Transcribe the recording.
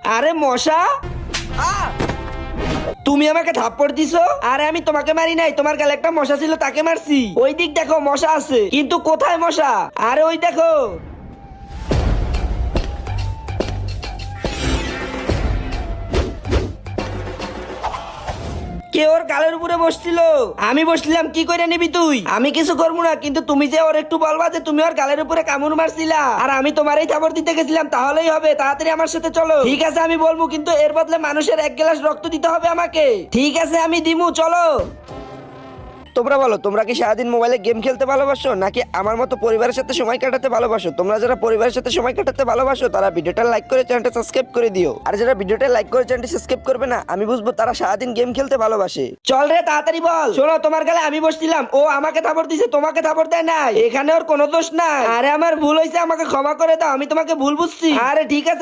আরে মশা, তুমি আমাকে থাপ্পড় দিছো? আরে আমি তোমাকে মারি নাই, তোমার গালে একটা মশা ছিল তাকে মারছি। ওই দিক দেখো মশা আছে, কিন্তু কোথায় মশা? আরে ওই দেখো। কে ওর গালের উপরে বসছিল? আমি বসছিলাম, কি করে নিবি তুই? আমি কিছু করবো না, কিন্তু তুমি যে ওর একটু বলবা যে তুমি ওর গালের উপরে কামড় মারছিলা আর আমি তোমারই থাপড় দিতে গেছিলাম, তাহলেই হবে। তাড়াতাড়ি আমার সাথে চলো। ঠিক আছে আমি বলবো, কিন্তু এর বদলে মানুষের 1 গ্লাস রক্ত দিতে হবে আমাকে। ঠিক আছে আমি দিমু, চলো। তোমরা বলো, তোমরা কি সারাদিন মোবাইলে গেম খেলতে ভালোবাসো নাকি আমার মতো পরিবারের সাথে সময় কাটাতে ভালোবাসো? তোমরা যারা পরিবারের সাথে সময় কাটাতে ভালোবাসো তারা ভিডিওটা লাইক করে চ্যানেলটা সাবস্ক্রাইব করে দিও, আর যারা ভিডিওটা লাইক করে চ্যানেলটা সাবস্ক্রাইব করবে না, আমি বুঝবো তারা সারাদিন গেম খেলতে ভালোবাসে। চল রে তাড়াতাড়ি বল। শোনো, তোমার গালে আমি বসছিলাম, ও আমাকে থাপড় দিছে, তোমাকে থাপড় দেয় নাই। এখানে ওর কোনো দোষ নাই। আরে আমার ভুল হয়েছে, আমাকে ক্ষমা করে দাও, আমি তোমাকে ভুল বুঝছি। আরে ঠিক আছে